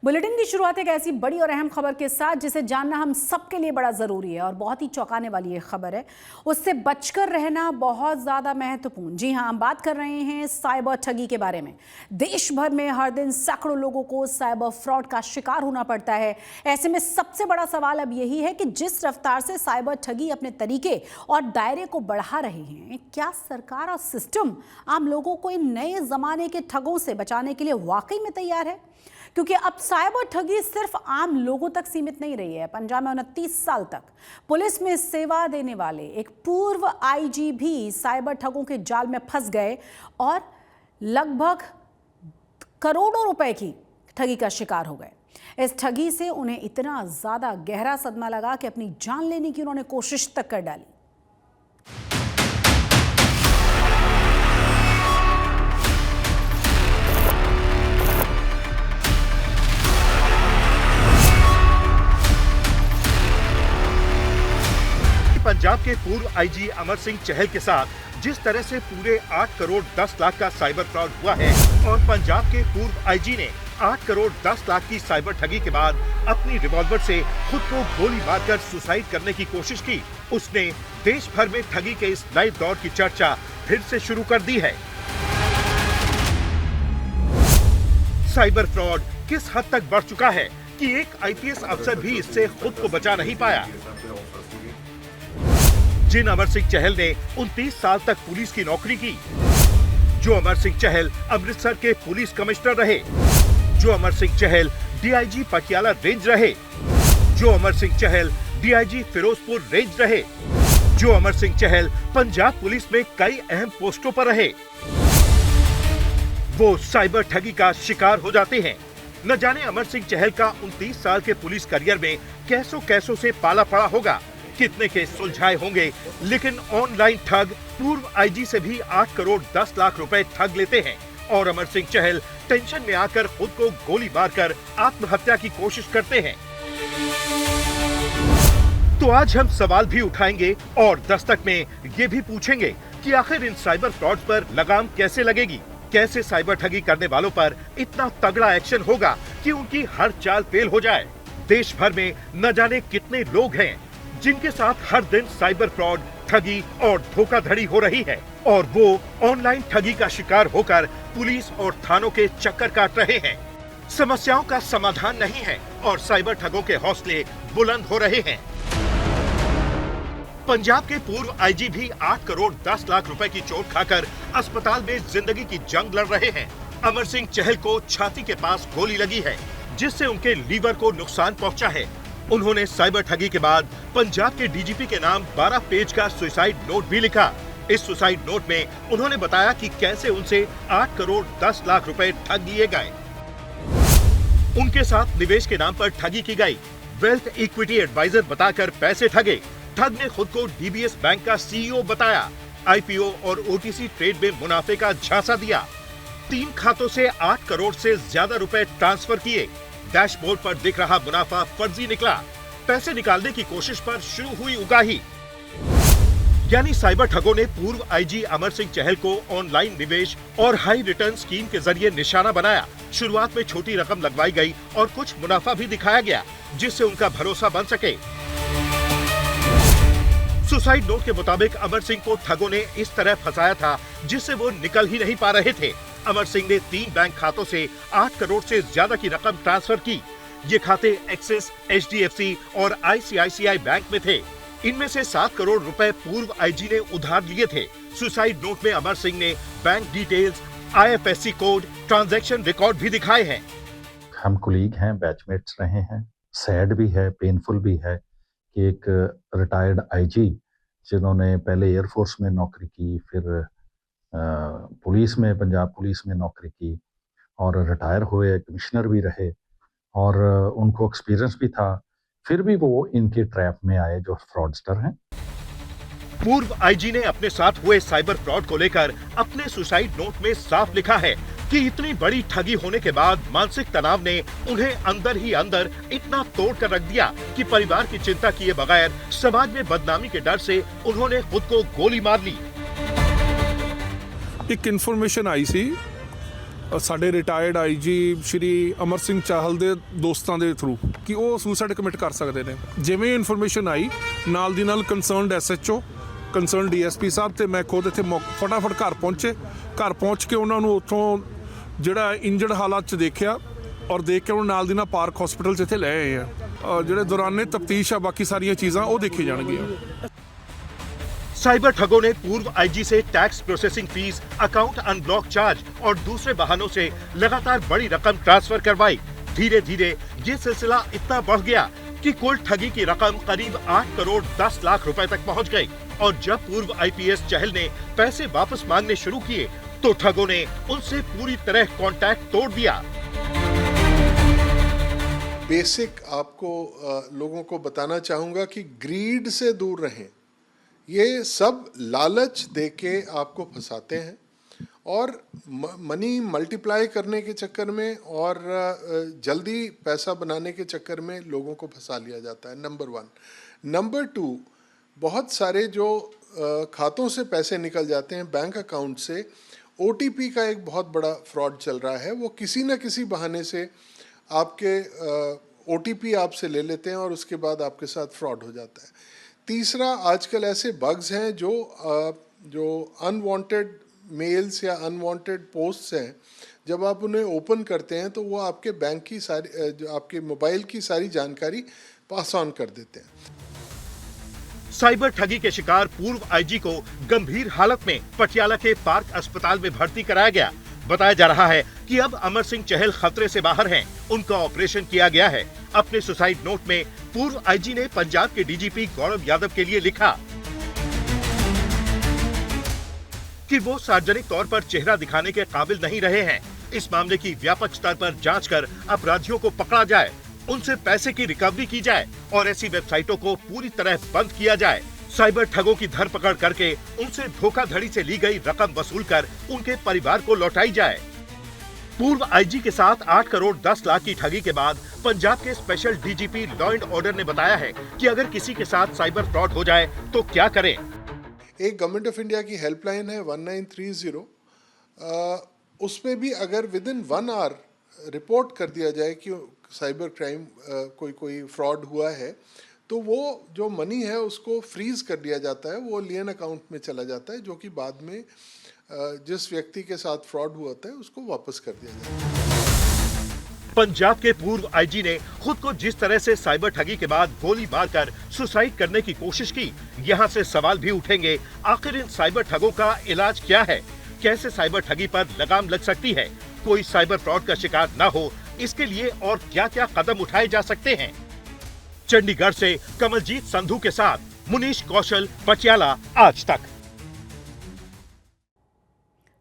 Bulletin की शुरुआत एक ऐसी बड़ी और अहम खबर के साथ जिसे जानना हम सबके लिए बड़ा ज़रूरी है और बहुत ही चौंकाने वाली ये खबर है। उससे बचकर रहना बहुत ज़्यादा महत्वपूर्ण। जी हाँ, हम बात कर रहे हैं साइबर ठगी के बारे में। देश भर में हर दिन सैकड़ों लोगों को साइबर फ्रॉड का शिकार होना पड़ता है। ऐसे में सबसे बड़ा सवाल अब यही है कि जिस रफ्तार से साइबर ठगी अपने तरीके और दायरे को बढ़ा रहे हैं, क्या सरकार और सिस्टम आम लोगों को इन नए ज़माने के ठगों से बचाने के लिए वाकई में तैयार है? क्योंकि अब साइबर ठगी सिर्फ आम लोगों तक सीमित नहीं रही है। पंजाब में 29 साल तक पुलिस में सेवा देने वाले एक पूर्व आईजी भी साइबर ठगों के जाल में फंस गए और लगभग करोड़ों रुपए की ठगी का शिकार हो गए। इस ठगी से उन्हें इतना ज्यादा गहरा सदमा लगा कि अपनी जान लेने की उन्होंने कोशिश तक कर डाली। पंजाब के पूर्व आईजी अमर सिंह चहल के साथ जिस तरह से पूरे 8 करोड़ 10 लाख का साइबर फ्रॉड हुआ है और पंजाब के पूर्व आईजी ने 8 करोड़ 10 लाख की साइबर ठगी के बाद अपनी रिवॉल्वर से खुद को गोली मारकर सुसाइड करने की कोशिश की, उसने देश भर में ठगी के इस नए दौर की चर्चा फिर से शुरू कर दी है। साइबर फ्रॉड किस हद तक बढ़ चुका है कि एक आईपीएस अफसर भी इससे खुद को बचा नहीं पाया। जिन अमर सिंह चहल ने 29 साल तक पुलिस की नौकरी की, जो अमर सिंह चहल अमृतसर के पुलिस कमिश्नर रहे, जो अमर सिंह चहल डीआईजी पटियाला रेंज रहे, जो अमर सिंह चहल डीआईजी फिरोजपुर रेंज रहे, जो अमर सिंह चहल पंजाब पुलिस में कई अहम पोस्टों पर रहे, वो साइबर ठगी का शिकार हो जाते हैं। न जाने अमर सिंह चहल का 29 साल के पुलिस करियर में कैसों कैसों से पाला पड़ा होगा, कितने केस सुलझाए होंगे, लेकिन ऑनलाइन ठग पूर्व आईजी से भी 8 करोड़ 10 लाख रुपए ठग लेते हैं और अमर सिंह चहल टेंशन में आकर खुद को गोली मारकर आत्महत्या की कोशिश करते हैं। तो आज हम सवाल भी उठाएंगे और दस्तक में ये भी पूछेंगे कि आखिर इन साइबर फ्रॉड्स पर लगाम कैसे लगेगी, कैसे साइबर ठगी करने वालों पर इतना तगड़ा एक्शन होगा कि उनकी हर चाल फेल हो जाए। देश भर में न जाने कितने लोग हैं जिनके साथ हर दिन साइबर फ्रॉड, ठगी और धोखाधड़ी हो रही है और वो ऑनलाइन ठगी का शिकार होकर पुलिस और थानों के चक्कर काट रहे हैं। समस्याओं का समाधान नहीं है और साइबर ठगों के हौसले बुलंद हो रहे हैं। पंजाब के पूर्व आईजी भी 8 करोड़ 10 लाख रुपए की चोट खाकर अस्पताल में जिंदगी की जंग लड़ रहे हैं। अमर सिंह चहल को छाती के पास गोली लगी है जिससे उनके लीवर को नुकसान पहुंचा है। उन्होंने साइबर ठगी के बाद पंजाब के डीजीपी के नाम 12 पेज का सुसाइड नोट भी लिखा। इस सुसाइड नोट में उन्होंने बताया कि कैसे उनसे 8 करोड़ 10 लाख रुपए ठग लिए गए। उनके साथ निवेश के नाम पर ठगी की गई, वेल्थ इक्विटी एडवाइजर बताकर पैसे ठगे। ठग ने खुद को डीबीएस बैंक का सीईओ बताया, आईपीओ और ओटीसी ट्रेड में मुनाफे का झांसा दिया। 3 खातों से 8 करोड़ से ज्यादा रुपए ट्रांसफर किए। डैशबोर्ड पर दिख रहा मुनाफा फर्जी निकला। पैसे निकालने की कोशिश पर शुरू हुई उगाही। यानी साइबर ठगों ने पूर्व आईजी अमर सिंह चहल को ऑनलाइन निवेश और हाई रिटर्न स्कीम के जरिए निशाना बनाया। शुरुआत में छोटी रकम लगवाई गई और कुछ मुनाफा भी दिखाया गया जिससे उनका भरोसा बन सके। सुसाइड नोट के मुताबिक अमर सिंह को ठगों ने इस तरह फंसाया था जिससे वो निकल ही नहीं पा रहे थे। अमर सिंह ने 3 बैंक खातों से 8 करोड़ से ज्यादा की रकम ट्रांसफर की। ये खाते एक्सिस, एचडीएफसी और आईसीआईसीआई बैंक में थे। इनमें से 7 करोड़ रुपए पूर्व आईजी ने उधार लिए थे। सुसाइड नोट में अमर सिंह ने bank details, IFSC code, transaction record भी दिखाए हैं। हम कुलीग हैं, बैचमेट्स रहे हैं। सैड भी है, पेनफुल भी है कि एक रिटायर्ड आईजी जिन्होंने पहले एयरफोर्स में नौकरी की, फिर पुलिस में, पंजाब पुलिस में नौकरी की और रिटायर हुए, कमिश्नर भी रहे और उनको एक्सपीरियंस भी था, फिर भी वो इनके ट्रैप में आए जो फ्रॉडस्टर हैं। पूर्व आईजी ने अपने साथ हुए साइबर फ्रॉड को लेकर अपने सुसाइड नोट में साफ लिखा है कि इतनी बड़ी ठगी होने के बाद मानसिक तनाव ने उन्हें अंदर ही अंदर इतना तोड़ कर रख दिया कि परिवार की चिंता किए बगैर समाज में बदनामी के डर से उन्होंने खुद को गोली मार ली। एक इन्फॉर्मेशन आई सी ਸਾਡੇ ਰਿਟਾਇਰਡ ਆਈਜੀ ਸ਼੍ਰੀ ਅਮਰ ਸਿੰਘ ਚਾਹਲ ਦੇ ਦੋਸਤਾਂ ਦੇ ਥਰੂ ਕਿ ਉਹ ਸੁਸਾਈਡ ਕਮਿਟ ਕਰ ਸਕਦੇ ਨੇ। ਜਿਵੇਂ ਇਨਫੋਰਮੇਸ਼ਨ ਆਈ ਨਾਲ ਦੀ ਨਾਲ ਕੰਸਰਨਡ ਐਸਐਚਓ ਕੰਸਰਨ ਡੀਐਸਪੀ ਸਾਹਿਬ ਤੇ ਮੈਂ ਖੁਦ ਇੱਥੇ ਫਟਾਫਟ ਘਰ ਪਹੁੰਚੇ। ਘਰ ਪਹੁੰਚ ਕੇ ਉਹਨਾਂ ਨੂੰ ਉੱਥੋਂ ਜਿਹੜਾ ਇੰਜਰਡ ਹਾਲਾਤ 'ਚ ਦੇਖਿਆ ਔਰ ਦੇਖ ਕੇ ਉਹਨਾਂ ਨਾਲ ਦੀ ਨਾਲ ਪਾਰਕ ਹਸਪੀਟਲ 'ਚ ਇੱਥੇ ਲੈ ਆਏ ਆ। ਜਿਹੜੇ ਦੌਰਾਨੇ ਤਫਤੀਸ਼ ਆ ਬਾਕੀ ਸਾਰੀਆਂ ਚੀਜ਼ਾਂ ਉਹ ਦੇਖੀ ਜਾਣਗੀਆਂ। साइबर ठगों ने पूर्व आईजी से tax processing fees, account unblock charge और दूसरे बहानों से लगातार बड़ी रकम ट्रांसफर करवाई। धीरे धीरे ये सिलसिला इतना बढ़ गया कि कुल ठगी की रकम करीब 8 करोड़ 10 लाख रुपए तक पहुंच गई। और जब पूर्व आईपीएस चहल ने पैसे वापस मांगने शुरू किए तो ठगों ने उनसे पूरी तरह कांटेक्ट तोड़ दिया। बेसिक आपको लोगों को बताना चाहूँगा कि ग्रीड से दूर रहें। ये सब लालच देके आपको फंसाते हैं और मनी मल्टीप्लाई करने के चक्कर में और जल्दी पैसा बनाने के चक्कर में लोगों को फंसा लिया जाता है, नंबर 1। नंबर 2, बहुत सारे जो खातों से पैसे निकल जाते हैं बैंक अकाउंट से, ओटीपी का एक बहुत बड़ा फ्रॉड चल रहा है। वो किसी न किसी बहाने से आपके ओटीपी आपसे ले लेते हैं और उसके बाद आपके साथ फ्रॉड हो जाता है। तीसरा, आजकल ऐसे बग्स हैं जो अनवांटेड मेल्स या अनवांटेड पोस्ट्स हैं, जब आप उन्हें ओपन करते हैं तो वो आपके बैंक की सारी जो आपके मोबाइल की सारी जानकारी पास ऑन कर देते हैं। साइबर ठगी के शिकार पूर्व आईजी को गंभीर हालत में पटियाला के पार्क अस्पताल में भर्ती कराया गया। बताया जा रहा है कि अब अमर सिंह चहल खतरे से बाहर हैं। उनका ऑपरेशन किया गया है। अपने सुसाइड नोट में पूर्व आईजी ने पंजाब के डीजीपी गौरव यादव के लिए लिखा कि वो सार्वजनिक तौर पर चेहरा दिखाने के काबिल नहीं रहे हैं। इस मामले की व्यापक स्तर पर जांच कर अपराधियों को पकड़ा जाए, उनसे पैसे की रिकवरी की जाए और ऐसी वेबसाइटों को पूरी तरह बंद किया जाए। साइबर ठगों की धरपकड़ करके उनसे धोखाधड़ी से ली गई रकम वसूल कर उनके परिवार को लौटाई जाए। पूर्व आईजी के साथ 8 करोड़ 10 लाख की ठगी के बाद पंजाब के special DGP law and order ने बताया है कि अगर किसी के साथ साइबर फ्रॉड हो जाए तो क्या करें। एक गवर्नमेंट ऑफ इंडिया की हेल्पलाइन है 1930। उसमें भी अगर विद इन 1 आवर रिपोर्ट कर दिया जाए कि साइबर क्राइम कोई फ्रॉड हुआ है, तो वो जो मनी है उसको फ्रीज कर दिया जाता है, वो लियन अकाउंट में चला जाता है, जो कि बाद में जिस व्यक्ति के साथ फ्रॉड हुआ था उसको वापस कर दिया जाता है। पंजाब के पूर्व आईजी ने खुद को जिस तरह से साइबर ठगी के बाद गोली मारकर सुसाइड करने की कोशिश की, यहाँ से सवाल भी उठेंगे, आखिर इन साइबर ठगों का इलाज क्या है? कैसे साइबर ठगी पर लगाम लग सकती है? कोई साइबर फ्रॉड का शिकार न हो, इसके लिए और क्या क्या कदम उठाए जा सकते हैं? चंडीगढ़ से कमलजीत संधू के साथ मुनीश कौशल, पटियाला, आज तक।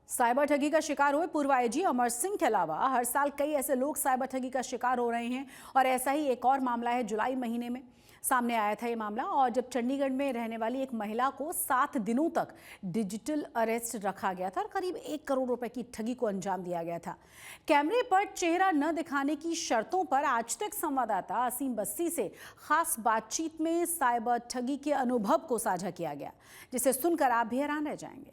साइबर ठगी का शिकार हुए पूर्व आईजी अमर सिंह के अलावा हर साल कई ऐसे लोग साइबर ठगी का शिकार हो रहे हैं और ऐसा ही एक और मामला है। जुलाई महीने में सामने आया था ये मामला, और जब चंडीगढ़ में रहने वाली एक महिला को 7 दिनों तक डिजिटल अरेस्ट रखा गया था और करीब 1 करोड़ रुपए की ठगी को अंजाम दिया गया था। कैमरे पर चेहरा न दिखाने की शर्तों पर आज तक संवाददाता असीम बस्सी से खास बातचीत में साइबर ठगी के अनुभव को साझा किया गया, जिसे सुनकर आप भी हैरान रह जाएंगे।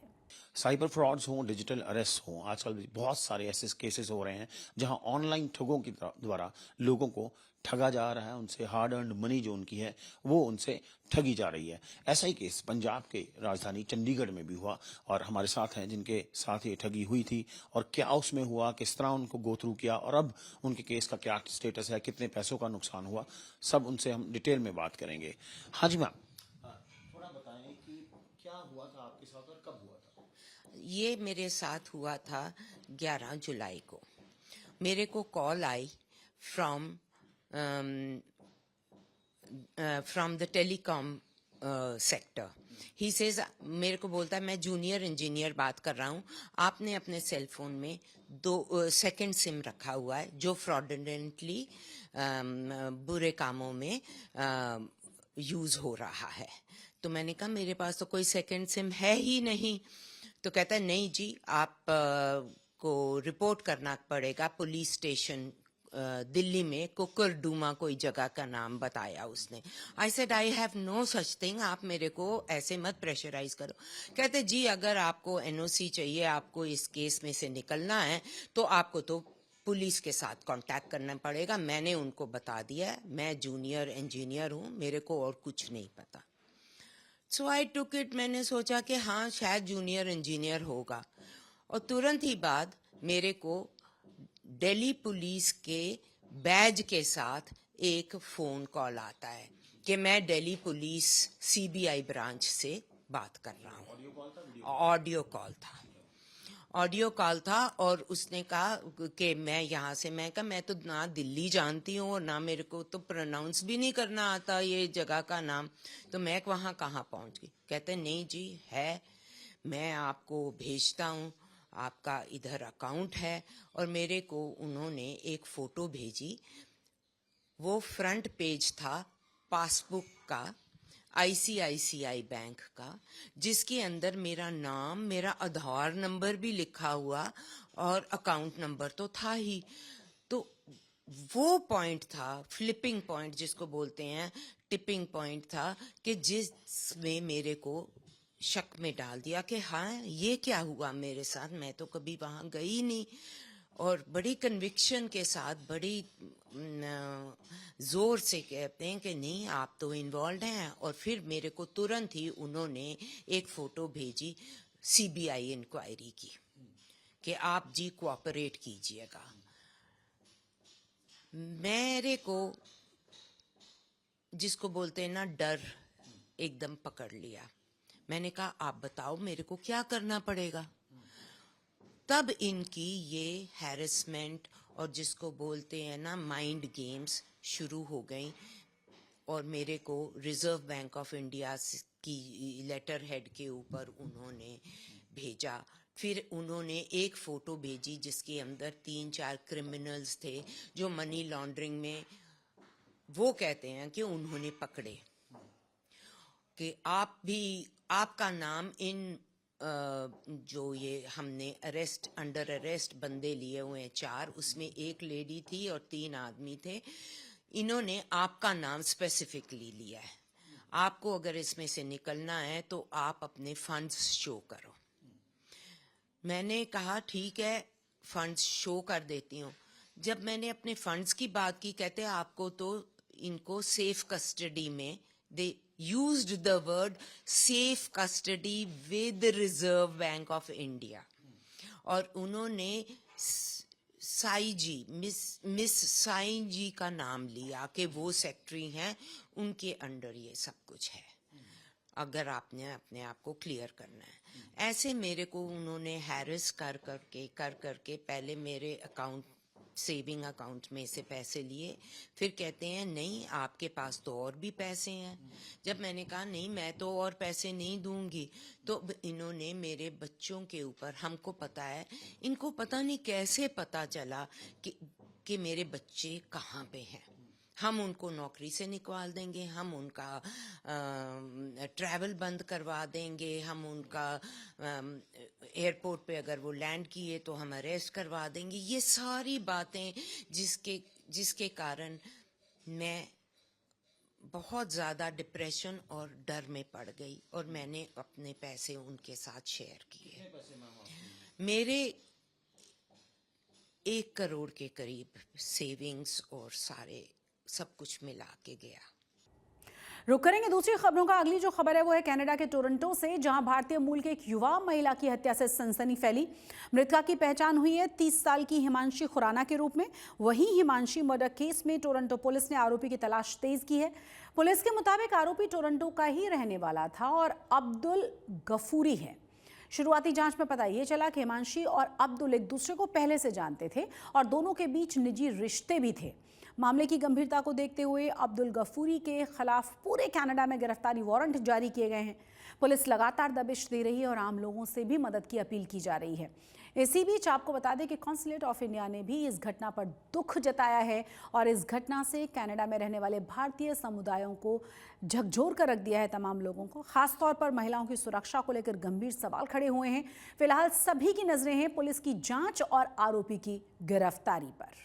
साइबर फ्रॉड्स हों, डिजिटल अरेस्ट हों, आजकल बहुत सारे ऐसे केसेस हो रहे हैं जहां ऑनलाइन ठगों की द्वारा लोगों को ठगा जा रहा है, उनसे हार्ड अर्नड मनी जो उनकी है वो उनसे ठगी जा रही है। ऐसा ही केस पंजाब के राजधानी चंडीगढ़ में भी हुआ और हमारे साथ हैं जिनके साथ ये ठगी हुई थी और क्या उसमें हुआ, किस तरह उनको गो थ्रू किया और अब उनके केस का क्या स्टेटस है, कितने पैसों का नुकसान हुआ, सब उनसे हम डिटेल में बात करेंगे। हाँ जी मैम, थोड़ा बताएं कि क्या हुआ था आपके साथ और कब हुआ था? ये मेरे साथ हुआ था 11 जुलाई को। मेरे को call I from the telecom sector. He says, मेरे को बोलता है मैं जूनियर इंजीनियर बात कर रहा हूँ, आपने अपने सेल फोन में 2 सेकंड सिम रखा हुआ है जो फ्रॉडुलेंटली बुरे कामों में यूज हो रहा है। तो मैंने कहा मेरे पास तो कोई सेकंड सिम है ही नहीं। तो कहता है नहीं जी, आप को रिपोर्ट करना पड़ेगा पुलिस स्टेशन दिल्ली में कुकरडुमा कोई जगह का नाम बताया उसने। I said I have no such thing, आप मेरे को ऐसे मत प्रेशराइज करो। कहते जी अगर आपको एनओसी चाहिए, आपको इस केस में से निकलना है, तो आपको तो पुलिस के साथ कांटेक्ट करना पड़ेगा। मैंने उनको बता दिया है, मैं जूनियर इंजीनियर हूँ, मेरे को और कुछ नहीं पता। सो आई टुक इट, मैंने सोचा कि हाँ शायद जूनियर इंजीनियर होगा। और तुरंत ही बाद मेरे को दिल्ली पुलिस के बैज के साथ एक फ़ोन कॉल आता है कि मैं दिल्ली पुलिस सीबीआई ब्रांच से बात कर रहा हूँ। ऑडियो कॉल था और उसने कहा कि मैं यहाँ से, मैं कहा मैं तो ना दिल्ली जानती हूँ और ना मेरे को तो प्रोनाउंस भी नहीं करना आता ये जगह का नाम, तो मैं वहाँ कहाँ पहुँच गई। कहते नहीं जी है, मैं आपको भेजता हूँ, आपका इधर अकाउंट है। और मेरे को उन्होंने एक फ़ोटो भेजी, वो फ्रंट पेज था पासबुक का, आईसीआईसीआई बैंक का, जिसके अंदर मेरा नाम, मेरा आधार नंबर भी लिखा हुआ और अकाउंट नंबर तो था ही। तो वो पॉइंट था, फ्लिपिंग पॉइंट जिसको बोलते हैं, टिपिंग पॉइंट था, कि जिसमें मेरे को शक में डाल दिया कि हाँ ये क्या हुआ मेरे साथ, मैं तो कभी वहाँ गई नहीं। और बड़ी कन्विक्शन के साथ, बड़ी ज़ोर से कहते हैं कि नहीं आप तो इन्वॉल्व हैं। और फिर मेरे को तुरंत ही उन्होंने एक फ़ोटो भेजी सीबीआई इंक्वायरी की कि आप जी कोऑपरेट कीजिएगा। मेरे को जिसको बोलते हैं ना डर एकदम पकड़ लिया। मैंने कहा आप बताओ मेरे को क्या करना पड़ेगा। तब इनकी ये हैरेसमेंट और जिसको बोलते हैं ना माइंड गेम्स शुरू हो गई। और मेरे को रिजर्व बैंक ऑफ इंडिया की लेटर हेड के ऊपर उन्होंने भेजा। फिर उन्होंने एक फ़ोटो भेजी जिसके अंदर 3-4 क्रिमिनल्स थे जो मनी लॉन्ड्रिंग में, वो कहते हैं कि उन्होंने पकड़े कि आप भी, आपका नाम इन जो ये हमने अरेस्ट, अंडर अरेस्ट बंदे लिए हुए हैं 4, उसमें एक लेडी थी और 3 आदमी थे। इन्होंने आपका नाम स्पेसिफिकली लिया है, आपको अगर इसमें से निकलना है तो आप अपने फंड्स शो करो। मैंने कहा ठीक है फंड्स शो कर देती हूँ। जब मैंने अपने फंड्स की बात की, कहते आपको तो इनको सेफ कस्टडी में, दे used the word safe custody with Reserve Bank of India। और उन्होंने साई जी, मिस साई जी का नाम लिया कि वो सेक्रेटरी हैं, उनके अंडर ये सब कुछ है, अगर आपने अपने आप को क्लियर करना है। ऐसे मेरे को उन्होंने हैरेस कर करके पहले मेरे अकाउंट, सेविंग अकाउंट में से पैसे लिए। फिर कहते हैं नहीं आपके पास तो और भी पैसे हैं। जब मैंने कहा नहीं मैं तो और पैसे नहीं दूंगी, तो इन्होंने मेरे बच्चों के ऊपर, हमको पता है, इनको पता नहीं कैसे पता चला कि मेरे बच्चे कहाँ पे हैं। हम उनको नौकरी से निकाल देंगे, हम उनका ट्रैवल बंद करवा देंगे, हम उनका एयरपोर्ट पे अगर वो लैंड किए तो हम अरेस्ट करवा देंगे। ये सारी बातें जिसके कारण मैं बहुत ज़्यादा डिप्रेशन और डर में पड़ गई और मैंने अपने पैसे उनके साथ शेयर किए। मेरे 1 करोड़ के करीब सेविंग्स और सारे सब कुछ मिला के गया। रुक करेंगे दूसरी खबरों का। अगली जो खबर है वो है कनाडा के टोरंटो से, जहां भारतीय मूल के एक युवा महिला की हत्या से सनसनी फैली। मृतका की पहचान हुई है 30 साल की हिमांशी खुराना के रूप में। वहीं हिमांशी मर्डर केस में टोरंटो पुलिस ने आरोपी की तलाश तेज की है। पुलिस के मुताबिक आरोपी टोरंटो का ही रहने वाला था और अब्दुल गफूरी है। शुरुआती जांच में पता ये चला कि हिमांशी और अब्दुल एक दूसरे को पहले से जानते थे और दोनों के बीच निजी रिश्ते भी थे। मामले की गंभीरता को देखते हुए अब्दुल गफूरी के खिलाफ पूरे कनाडा में गिरफ्तारी वारंट जारी किए गए हैं। पुलिस लगातार दबिश दे रही है और आम लोगों से भी मदद की अपील की जा रही है। इसी बीच आपको बता दें कि कॉन्सुलेट ऑफ इंडिया ने भी इस घटना पर दुख जताया है और इस घटना से कनाडा में रहने वाले भारतीय समुदायों को झकझोर कर रख दिया है। तमाम लोगों को, खासतौर पर महिलाओं की सुरक्षा को लेकर गंभीर सवाल खड़े हुए हैं। फिलहाल सभी की नजरें हैं पुलिस की जांच और आरोपी की गिरफ्तारी पर।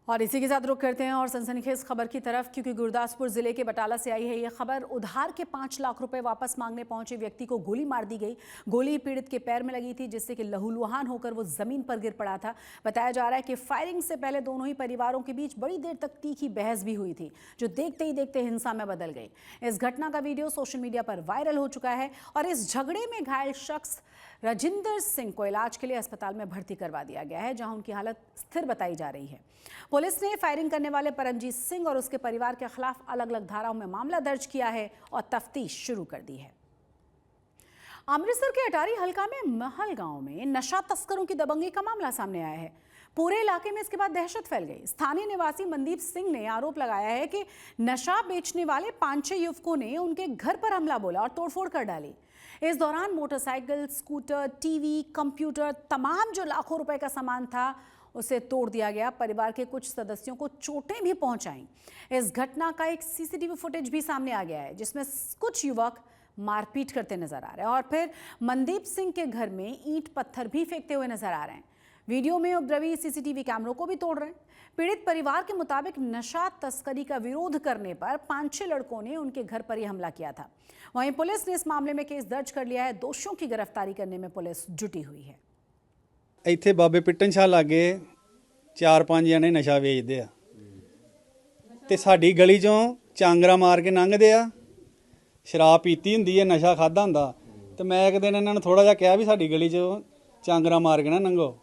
और इसी के साथ रुक करते हैं और सनसनीखेज खबर की तरफ, क्योंकि गुरदासपुर जिले के बटाला से आई है ये खबर। उधार के 5 लाख रुपए वापस मांगने पहुंचे व्यक्ति को गोली मार दी गई। गोली पीड़ित के पैर में लगी थी, जिससे कि लहूलुहान होकर वो जमीन पर गिर पड़ा था। बताया जा रहा है कि फायरिंग से पहले दोनों ही परिवारों के बीच बड़ी देर तक तीखी बहस भी हुई थी, जो देखते ही देखते हिंसा में बदल गई। इस घटना का वीडियो सोशल मीडिया पर वायरल हो चुका है और इस झगड़े में घायल शख्स राजिंदर सिंह को इलाज के लिए अस्पताल में भर्ती करवा दिया गया है, जहां उनकी हालत स्थिर बताई जा रही है। पुलिस ने फायरिंग करने वाले परमजीत सिंह और उसके परिवार के खिलाफ अलग अलग धाराओं में मामला दर्ज किया है और तफ्तीश शुरू कर दी है। अमृतसर के अटारी हल्का में महल गांव में नशा तस्करों की दबंगी का मामला सामने आया है। पूरे इलाके में इसके बाद दहशत फैल गई। स्थानीय निवासी मनदीप सिंह ने आरोप लगाया है कि नशा बेचने वाले 5-6 युवकों ने उनके घर पर हमला बोला और तोड़फोड़ कर डाली। इस दौरान मोटरसाइकिल, स्कूटर, टीवी, कंप्यूटर, तमाम जो लाखों रुपए का सामान था उसे तोड़ दिया गया। परिवार के कुछ सदस्यों को चोटें भी पहुंचाईं। इस घटना का एक सीसीटीवी फुटेज भी सामने आ गया है, जिसमें कुछ युवक मारपीट करते नजर आ रहे हैं और फिर मनदीप सिंह के घर में ईंट पत्थर भी फेंकते हुए नजर आ रहे हैं। वीडियो में उपद्रवी सीसीटीवी कैमरों को भी तोड़ रहे हैं। पीड़ित परिवार के मुताबिक नशा तस्करी का विरोध करने पर 5-6 लड़कों ने उनके घर पर ही हमला किया था। वहीं पुलिस ने इस मामले में केस दर्ज कर लिया है। दोषियों की गिरफ्तारी करने में पुलिस जुटी हुई है। ਇੱਥੇ ਬਾਬੇ ਪਿੱਟਨ ਸ਼ਾਹ ਲਾਗੇ 4-5 ਜਣੇ ਨਸ਼ਾ ਵੇਚਦੇ ਆ ਤੇ ਸਾਡੀ ਗਲੀ ਚੋਂ ਚਾਂਗਰਾ ਮਾਰ ਕੇ ਲੰਘਦੇ ਆ। ਸ਼ਰਾਬ ਪੀਤੀ ਹੁੰਦੀ ਹੈ, ਨਸ਼ਾ ਖਾਦਾ ਹੁੰਦਾ। ਤੇ ਮੈਂ ਇੱਕ ਦਿਨ ਇਹਨਾਂ ਨੂੰ ਥੋੜਾ ਜਿਹਾ ਕਿਹਾ ਵੀ ਸਾਡੀ ਗਲੀ ਚੋਂ ਚਾਂਗਰਾ ਮਾਰ ਕੇ ਨਾ ਲੰਘੋ।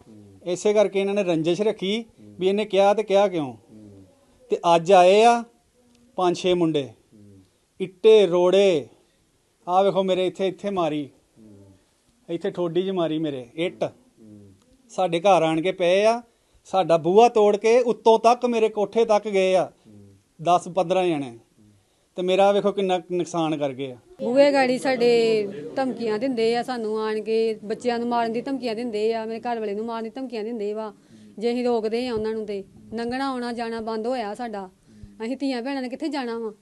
ਇਸੇ ਕਰਕੇ ਇਹਨਾਂ ਨੇ ਰੰਜਿਸ਼ ਰੱਖੀ ਵੀ ਇਹਨੇ ਕਿਹਾ ਤੇ ਕਿਹਾ ਕਿਉਂ। ਤੇ ਅੱਜ ਆਏ ਆ 5-6 ਮੁੰਡੇ, ਇੱਟੇ ਰੋੜੇ, ਆ ਵੇਖੋ ਮੇਰੇ ਇੱਥੇ ਮਾਰੀ, ਇੱਥੇ ਠੋਡੀ 'ਚ ਮਾਰੀ ਮੇਰੇ ਇੱਟ। ਸਾਡੇ ਘਰ ਆਣ ਕੇ ਪਏ ਆ, ਸਾਡਾ ਬੂਹਾ ਤੋੜ ਕੇ ਉੱਤੋਂ ਤੱਕ ਮੇਰੇ ਕੋਠੇ ਤੱਕ ਗਏ ਆ 10-15 ਜਣੇ ਤੇ ਮੇਰਾ ਵੇਖੋ ਕਿੰਨਾ ਨੁਕਸਾਨ ਕਰ ਗਏ ਆ। ਬੂਹੇ ਗਾੜੀ ਸਾਡੇ ਧਮਕੀਆਂ ਦਿੰਦੇ ਆ, ਸਾਨੂੰ ਆਣ ਕੇ ਬੱਚਿਆਂ ਨੂੰ ਮਾਰਨ ਦੀ ਧਮਕੀਆਂ ਦਿੰਦੇ ਆ, ਮੇਰੇ ਘਰ ਵਾਲੇ ਨੂੰ ਮਾਰਨ ਦੀ ਧਮਕੀਆਂ ਦਿੰਦੇ ਵਾ। ਜੇ ਅਸੀਂ ਰੋਕਦੇ ਆ ਉਹਨਾਂ ਨੂੰ ਤੇ ਲੰਘਣਾ ਆਉਣਾ ਜਾਣਾ ਬੰਦ ਹੋਇਆ ਸਾਡਾ। ਅਸੀਂ ਧੀਆਂ ਭੈਣਾਂ ਨੇ ਕਿੱਥੇ ਜਾਣਾ ਵਾ?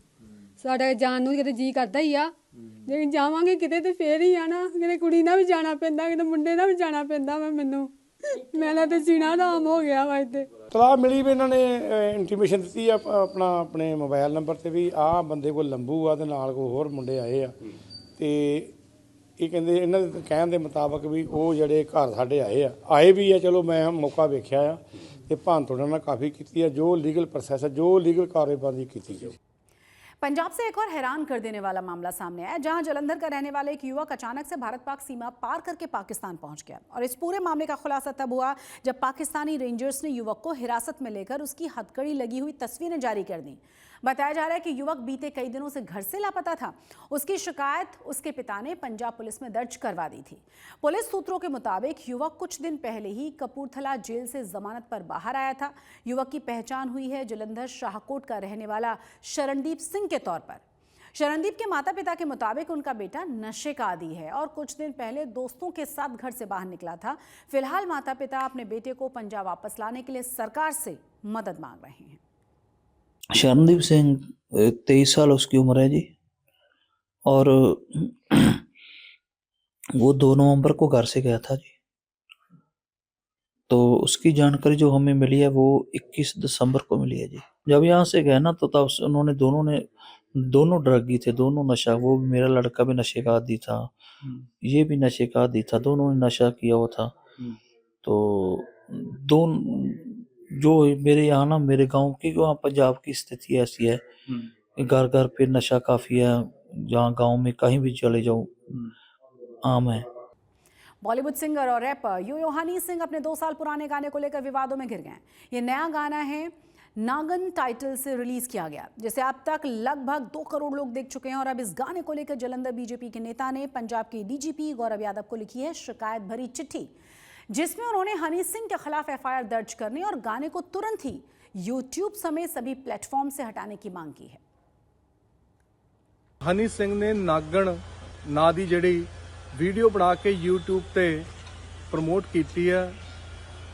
ਸਾਡਾ ਜਾਣ ਨੂੰ ਕਿਤੇ ਜੀ ਕਰਦਾ ਹੀ ਆ। ਜੇ ਜਾਵਾਂਗੇ ਕਿਤੇ ਤੇ ਫੇਰ ਹੀ ਆ ਨਾ, ਕਿਤੇ ਕੁੜੀ ਨਾਲ ਵੀ ਜਾਣਾ ਪੈਂਦਾ, ਕਿਤੇ ਮੁੰਡੇ ਨਾਲ ਵੀ ਜਾਣਾ ਪੈਂਦਾ ਵਾ। ਮੇਰਾ ਤੇ ਜੀਣਾ ਆਰਾਮ ਹੋ ਗਿਆ ਵਾ। ਇੱਥੇ ਤਲਾਹ ਮਿਲੀ ਵੀ ਇਹਨਾਂ ਨੇ ਇੰਟੀਮੇਸ਼ਨ ਦਿੱਤੀ ਆ ਆਪਣੇ ਮੋਬਾਈਲ ਨੰਬਰ ਤੇ ਵੀ ਆਹ ਬੰਦੇ ਕੋਲ ਲੰਬੂ ਆ ਤੇ ਨਾਲ ਕੋਈ ਹੋਰ ਮੁੰਡੇ ਆਏ ਆ ਤੇ ਇਹ ਕਹਿੰਦੇ ਇਹਨਾਂ ਦੇ ਕਹਿਣ ਦੇ ਮੁਤਾਬਕ ਵੀ ਉਹ ਜਿਹੜੇ ਘਰ ਸਾਡੇ ਆਏ ਵੀ ਆ। ਚਲੋ ਮੈਂ ਮੌਕਾ ਵੇਖਿਆ ਆ ਤੇ ਭੰਨ ਤੋੜ ਨਾਲ ਕਾਫੀ ਕੀਤੀ ਆ। ਜੋ ਲੀਗਲ ਪ੍ਰੋਸੈਸ ਜੋ ਲੀਗਲ ਕਾਰਵਾਈ ਕੀਤੀ ਜਾਊ। पंजाब से एक और हैरान कर देने वाला मामला सामने आया, जहां जलंधर का रहने वाला एक युवक अचानक से भारत पाक सीमा पार करके पाकिस्तान पहुंच गया। और इस पूरे मामले का खुलासा तब हुआ जब पाकिस्तानी रेंजर्स ने युवक को हिरासत में लेकर उसकी हथकड़ी लगी हुई तस्वीरें जारी कर दी। बताया जा रहा है कि युवक बीते कई दिनों से घर से लापता था। उसकी शिकायत उसके पिता ने पंजाब पुलिस में दर्ज करवा दी थी। पुलिस सूत्रों के मुताबिक युवक कुछ दिन पहले ही कपूरथला जेल से जमानत पर बाहर आया था। युवक की पहचान हुई है जलंधर शाहकोट का रहने वाला शरणदीप सिंह के तौर पर। शरणदीप के माता पिता के मुताबिक उनका बेटा नशे का आदी है और कुछ दिन पहले दोस्तों के साथ घर से बाहर निकला था। फिलहाल माता पिता अपने बेटे को पंजाब वापस लाने के लिए सरकार से मदद मांग रहे हैं। शरणदीप सिंह 23 साल उसकी उम्र है जी, और वो 2 नवंबर को घर से गया था जी। तो उसकी जानकारी जो हमें मिली है वो 21 दिसंबर को मिली है जी। जब यहाँ से गया ना तो तब उन्होंने दोनों ड्रगी थे, दोनों नशा। वो मेरा लड़का भी नशे का आदी था, ये भी नशे का आदी था, दोनों ने नशा किया हुआ था। तो जो मेरे यहाँ ना मेरे गांव की वहाँ पंजाब की स्थिति ऐसी है, घर घर पे नशा काफी है। जहाँ गांव में कहीं भी चले जाओ आम है। बॉलीवुड सिंगर और रैपर यो हनी सिंह अपने 2 साल पुराने गाने को लेकर विवादों में घिर गए। ये नया गाना है नागन टाइटल से रिलीज किया गया, जिसे अब तक लगभग 2 करोड़ लोग देख चुके हैं। और अब इस गाने को लेकर जलंधर बीजेपी के नेता ने पंजाब के डीजीपी गौरव यादव को लिखी है शिकायत भरी चिट्ठी, जिसमें उन्होंने हनी सिंह के खिलाफ एफआईआर दर्ज करने और गाने को तुरंत ही यूट्यूब समेत सभी प्लेटफॉर्म से हटाने की मांग की है। हनी सिंह ने नागण ना दी जिहड़ी वीडियो बना के यूट्यूब ते प्रमोट कीती है,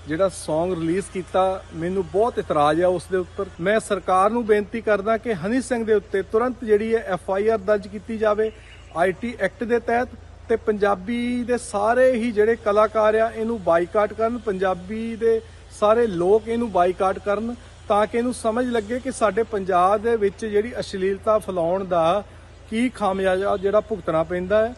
जिहड़ा सॉन्ग रिलीज कीता, मैनूं बहुत इतराज है उस दे उत्तर। मैं सरकार नूं बेनती करदा कि हनी सिंह दे उत्ते तुरंत जिहड़ी है एफआईआर दर्ज कीती जावे आईटी एक्ट दे तहत। ਤੇ ਪੰਜਾਬੀ ਦੇ ਸਾਰੇ ਹੀ ਜਿਹੜੇ ਕਲਾਕਾਰ ਆ ਇਹਨੂੰ ਬਾਈਕਾਟ ਕਰਨ, ਪੰਜਾਬੀ ਦੇ ਸਾਰੇ ਲੋਕ ਇਹਨੂੰ ਬਾਈਕਾਟ ਕਰਨ ਤਾਂ ਕਿ ਇਹਨੂੰ ਸਮਝ ਲੱਗੇ ਕਿ ਸਾਡੇ ਪੰਜਾਬ ਦੇ ਵਿੱਚ ਜਿਹੜੀ ਅਸ਼ਲੀਲਤਾ ਫੈਲਾਉਣ ਦਾ ਕੀ ਖਾਮਿਆਜਾ ਜਿਹੜਾ ਭੁਗਤਣਾ ਪੈਂਦਾ ਹੈ।